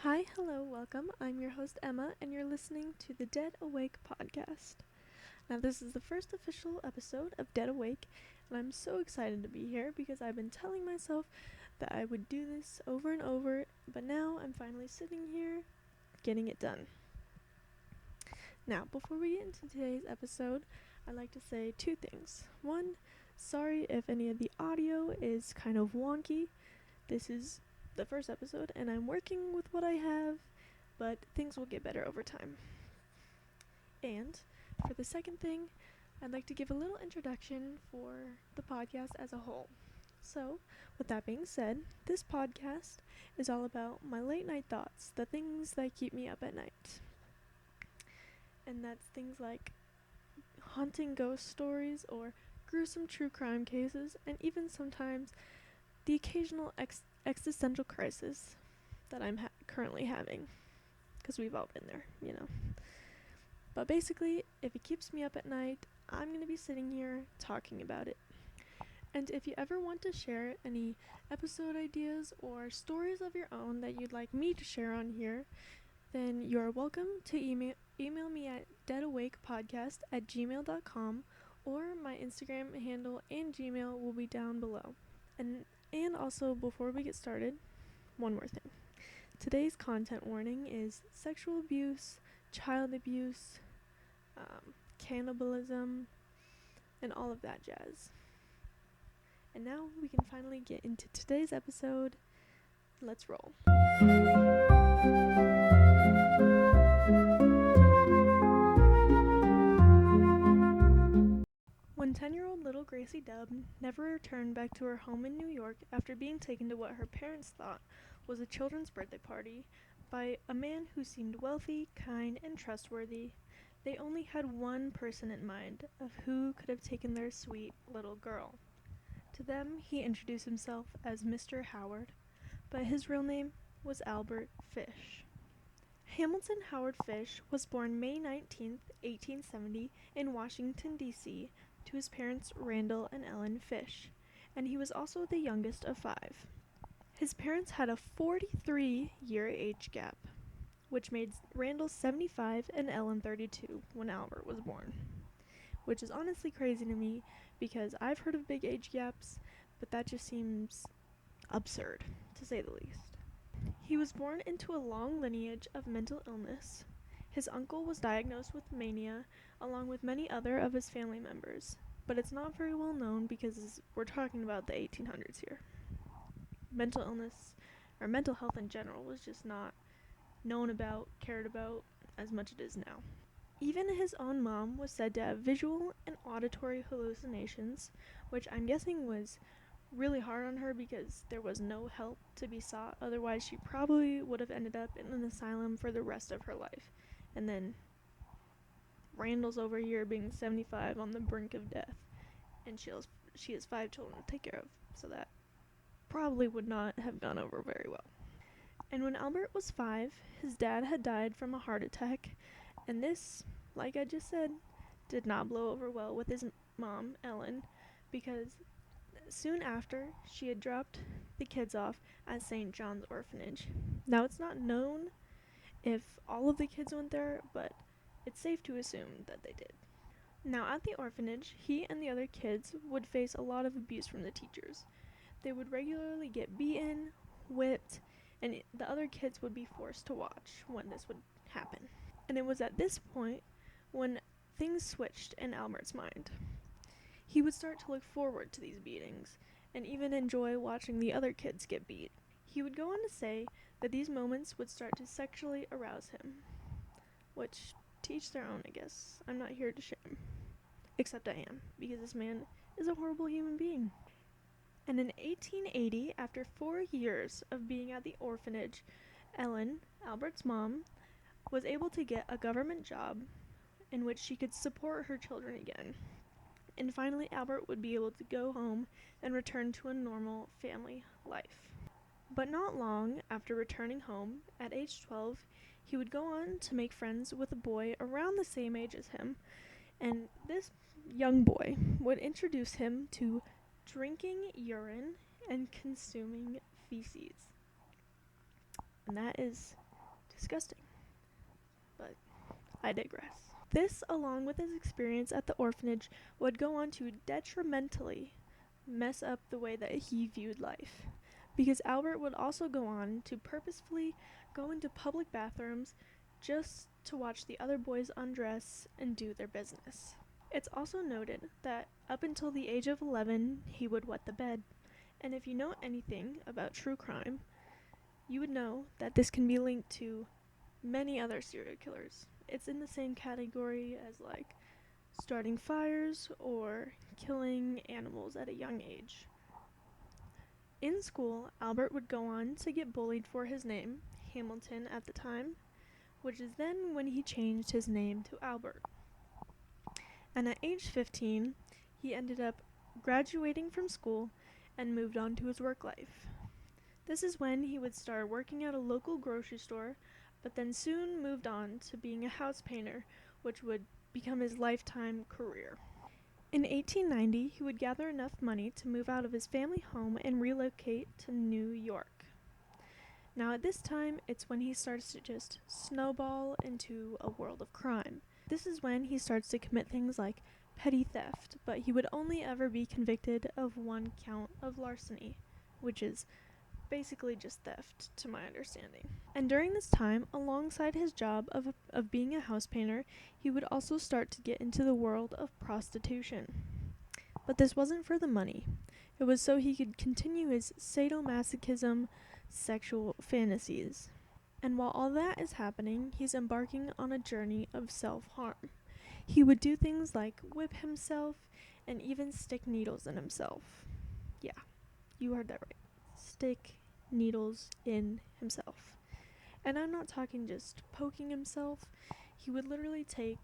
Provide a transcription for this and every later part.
Hi, hello, welcome. I'm your host Emma, and you're listening to the Dead Awake podcast. Now, this is the first official episode of Dead Awake, and I'm so excited to be here because I've been telling myself that I would do this over and over, but now I'm finally sitting here getting it done. Now, before we get into today's episode, I'd like to say two things. One, sorry if any of the audio is kind of wonky. This is the first episode, and I'm working with what I have, but things will get better over time. And for the second thing, I'd like to give a little introduction for the podcast as a whole. So, with that being said, this podcast is all about my late night thoughts, the things that keep me up at night. And that's things like haunting ghost stories or gruesome true crime cases, and even sometimes the occasional existential crisis that I'm currently having, because we've all been there, you know. But basically, if it keeps me up at night, I'm going to be sitting here talking about it. And if you ever want to share any episode ideas or stories of your own that you'd like me to share on here, then you're welcome to email me at deadawakepodcast@gmail.com, or my Instagram handle and Gmail will be down below. And also, before we get started, one more thing. Today's content warning is sexual abuse, child abuse, cannibalism, and all of that jazz. And now we can finally get into today's episode. Let's roll. When 10-year-old little Gracie Dubb never returned back to her home in New York after being taken to what her parents thought was a children's birthday party by a man who seemed wealthy, kind, and trustworthy, they only had one person in mind of who could have taken their sweet little girl. To them, he introduced himself as Mr. Howard, but his real name was Albert Fish. Hamilton Howard Fish was born May 19, 1870, in Washington, D.C., to his parents Randall and Ellen Fish, and he was also the youngest of 5. His parents had a 43-year age gap, which made Randall 75 and Ellen 32 when Albert was born, which is honestly crazy to me because I've heard of big age gaps, but that just seems absurd, to say the least. He was born into a long lineage of mental illness. His uncle was diagnosed with mania, along with many other of his family members, but it's not very well known because we're talking about the 1800s here. Mental illness, or mental health in general, was just not known about, cared about, as much as it is now. Even his own mom was said to have visual and auditory hallucinations, which I'm guessing was really hard on her because there was no help to be sought. Otherwise, she probably would have ended up in an asylum for the rest of her life. And then Randall's over here being 75 on the brink of death, and she has 5 children to take care of, so that probably would not have gone over very well. And when Albert was 5, his dad had died from a heart attack, and this, like I just said, did not blow over well with his mom, Ellen, because soon after, she had dropped the kids off at St. John's Orphanage. Now, it's not known if all of the kids went there, but it's safe to assume that they did. Now, at the orphanage, he and the other kids would face a lot of abuse from the teachers. They would regularly get beaten, whipped, and the other kids would be forced to watch when this would happen. And it was at this point when things switched in Albert's mind. He would start to look forward to these beatings, and even enjoy watching the other kids get beat. He would go on to say that these moments would start to sexually arouse him, which, to each their own, I guess. I'm not here to shame. Except I am, because this man is a horrible human being. And in 1880, after 4 years of being at the orphanage, Ellen, Albert's mom, was able to get a government job in which she could support her children again. And finally, Albert would be able to go home and return to a normal family life. But not long after returning home, at age 12, he would go on to make friends with a boy around the same age as him, and this young boy would introduce him to drinking urine and consuming feces. And that is disgusting. But I digress. This, along with his experience at the orphanage, would go on to detrimentally mess up the way that he viewed life. Because Albert would also go on to purposefully go into public bathrooms just to watch the other boys undress and do their business. It's also noted that up until the age of 11, he would wet the bed. And if you know anything about true crime, you would know that this can be linked to many other serial killers. It's in the same category as like starting fires or killing animals at a young age. In school, Albert would go on to get bullied for his name, Hamilton at the time, which is then when he changed his name to Albert. And at age 15, he ended up graduating from school and moved on to his work life. This is when he would start working at a local grocery store, but then soon moved on to being a house painter, which would become his lifetime career. In 1890, he would gather enough money to move out of his family home and relocate to New York. Now at this time, it's when he starts to just snowball into a world of crime. This is when he starts to commit things like petty theft, but he would only ever be convicted of one count of larceny, which is basically just theft, to my understanding. And during this time, alongside his job of being a house painter, he would also start to get into the world of prostitution. But this wasn't for the money. It was so he could continue his sadomasochism sexual fantasies. And while all that is happening, he's embarking on a journey of self-harm. He would do things like whip himself and even stick needles in himself. Yeah, you heard that right. Stick needles in himself. And I'm not talking just poking himself. He would literally take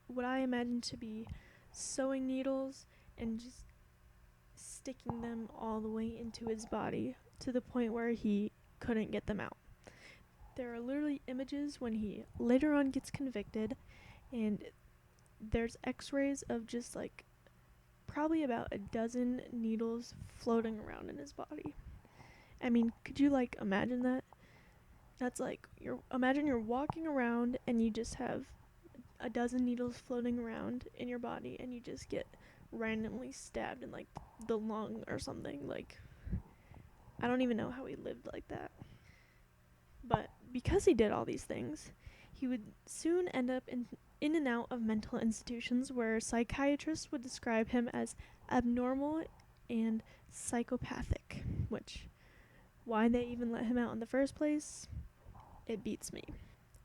what I imagine to be sewing needles and just sticking them all the way into his body to the point where he couldn't get them out. There are literally images when he later on gets convicted, and there's x-rays of just probably about a dozen needles floating around in his body. I mean, could you imagine that? That's imagine you're walking around and you just have a dozen needles floating around in your body and you just get randomly stabbed in the lung or something. I don't even know how he lived like that. But because he did all these things, he would soon end up in and out of mental institutions where psychiatrists would describe him as abnormal and psychopathic, which, why they even let him out in the first place, it beats me.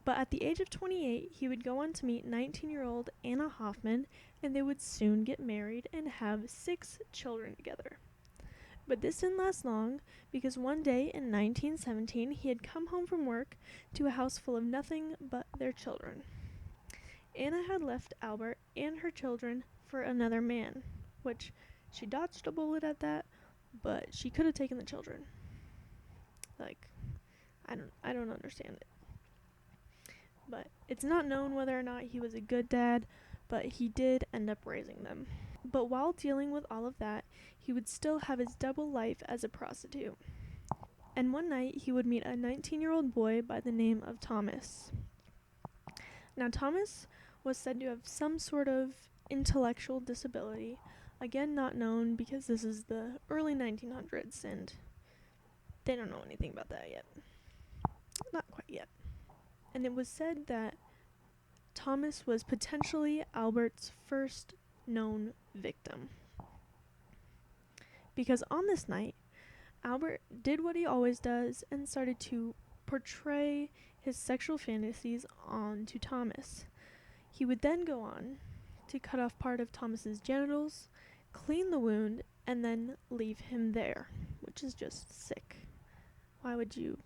But at the age of 28, he would go on to meet 19-year-old Anna Hoffman, and they would soon get married and have 6 children together. But this didn't last long, because one day in 1917, he had come home from work to a house full of nothing but their children. Anna had left Albert and her children for another man, which she dodged a bullet at that, but she could have taken the children. I don't understand it. But it's not known whether or not he was a good dad, but he did end up raising them. But while dealing with all of that, he would still have his double life as a prostitute. And one night, he would meet a 19-year-old boy by the name of Thomas. Now, Thomas was said to have some sort of intellectual disability, again not known because this is the early 1900s and they don't know anything about that yet. Not quite yet. And it was said that Thomas was potentially Albert's first known victim. Because on this night, Albert did what he always does and started to portray his sexual fantasies onto Thomas. He would then go on to cut off part of Thomas's genitals, clean the wound, and then leave him there, which is just sick. Why would you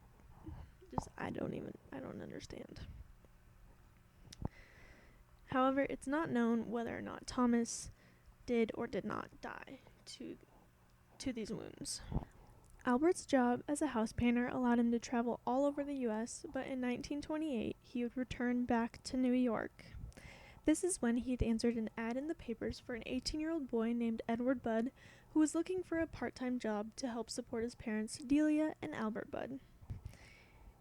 I don't understand. However, it's not known whether or not Thomas did or did not die to these wounds. Albert's job as a house painter allowed him to travel all over the U.S., but in 1928, he would return back to New York. This is when he had answered an ad in the papers for an 18-year-old boy named Edward Budd, who was looking for a part-time job to help support his parents, Delia and Albert Budd.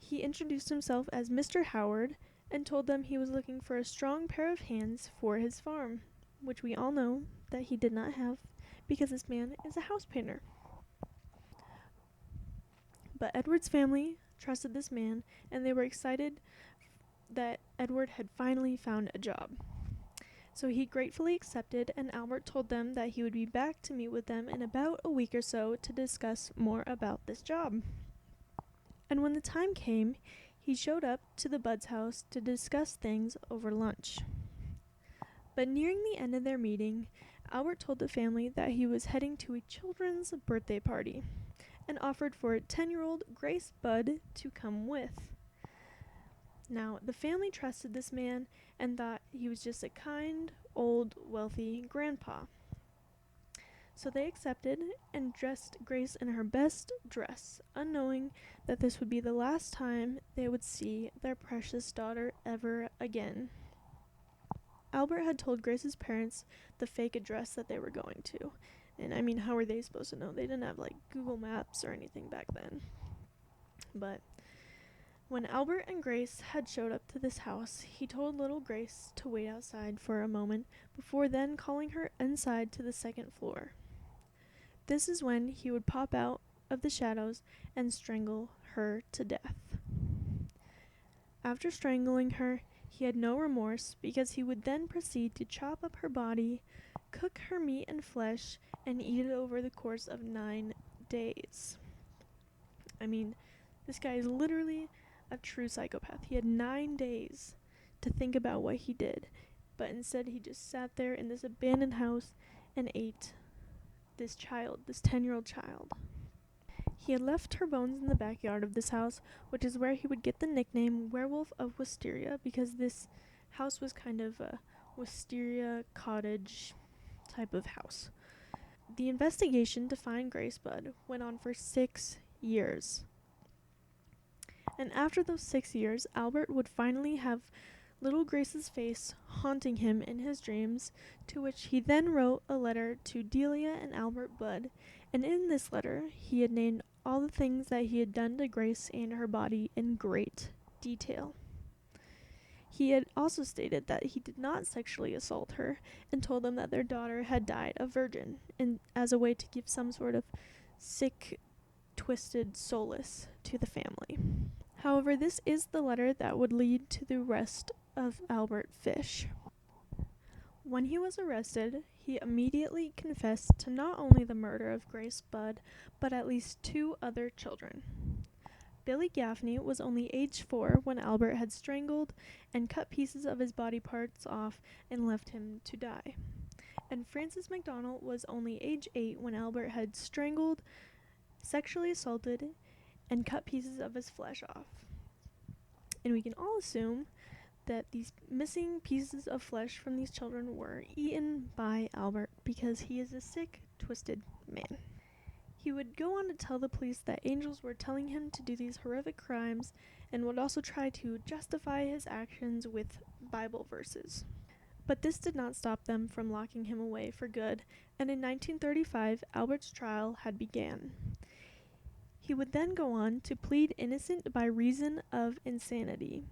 He introduced himself as Mr. Howard and told them he was looking for a strong pair of hands for his farm, which we all know that he did not have because this man is a house painter. But Edward's family trusted this man, and they were excited that Edward had finally found a job. So he gratefully accepted, and Albert told them that he would be back to meet with them in about a week or so to discuss more about this job. And when the time came, he showed up to the Budd's house to discuss things over lunch. But nearing the end of their meeting, Albert told the family that he was heading to a children's birthday party and offered for 10-year-old Grace Budd to come with. Now, the family trusted this man and thought he was just a kind, old, wealthy grandpa. So they accepted and dressed Grace in her best dress, unknowing that this would be the last time they would see their precious daughter ever again. Albert had told Grace's parents the fake address that they were going to. And I mean, how were they supposed to know? They didn't have like Google Maps or anything back then. But when Albert and Grace had showed up to this house, he told little Grace to wait outside for a moment before then calling her inside to the second floor. This is when he would pop out of the shadows and strangle her to death. After strangling her, he had no remorse because he would then proceed to chop up her body, cook her meat and flesh, and eat it over the course of 9 days. I mean, this guy is literally a true psychopath. He had 9 days to think about what he did, but instead he just sat there in this abandoned house and ate this child, this 10-year-old child. He had left her bones in the backyard of this house, which is where he would get the nickname Werewolf of Wisteria, because this house was kind of a wisteria cottage type of house. The investigation to find Grace Budd went on for 6 years. And after those 6 years, Albert would finally have little Grace's face haunting him in his dreams, to which he then wrote a letter to Delia and Albert Budd, and in this letter he had named all the things that he had done to Grace and her body in great detail. He had also stated that he did not sexually assault her and told them that their daughter had died a virgin, and as a way to give some sort of sick, twisted solace to the family. However, this is the letter that would lead to the arrest of Albert Fish. When he was arrested, he immediately confessed to not only the murder of Grace Budd, but at least 2 other children. Billy Gaffney was only age 4 when Albert had strangled and cut pieces of his body parts off and left him to die. And Francis McDonald was only age 8 when Albert had strangled, sexually assaulted, and cut pieces of his flesh off. And we can all assume that these missing pieces of flesh from these children were eaten by Albert because he is a sick, twisted man. He would go on to tell the police that angels were telling him to do these horrific crimes and would also try to justify his actions with Bible verses. But this did not stop them from locking him away for good, and in 1935, Albert's trial had began. He would then go on to plead innocent by reason of insanity,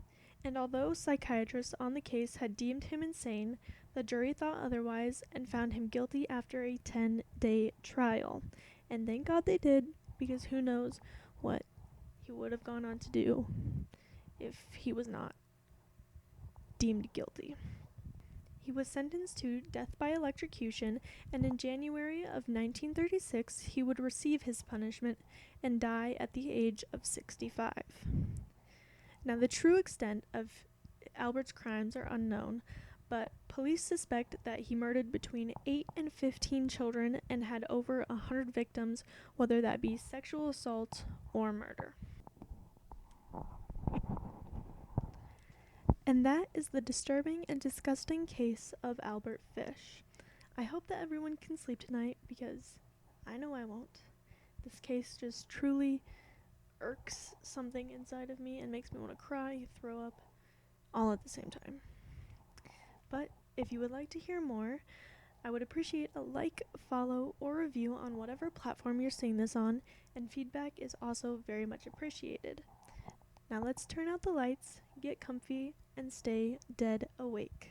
and although psychiatrists on the case had deemed him insane, the jury thought otherwise and found him guilty after a 10-day trial. And thank God they did, because who knows what he would have gone on to do if he was not deemed guilty. He was sentenced to death by electrocution, and in January of 1936 he would receive his punishment and die at the age of 65. Now, the true extent of Albert's crimes are unknown, but police suspect that he murdered between 8 and 15 children and had over 100 victims, whether that be sexual assault or murder. And that is the disturbing and disgusting case of Albert Fish. I hope that everyone can sleep tonight, because I know I won't. This case just truly irks something inside of me and makes me want to cry, throw up, all at the same time. But if you would like to hear more, I would appreciate a like, follow, or review on whatever platform you're seeing this on, and feedback is also very much appreciated. Now let's turn out the lights, get comfy, and stay dead awake.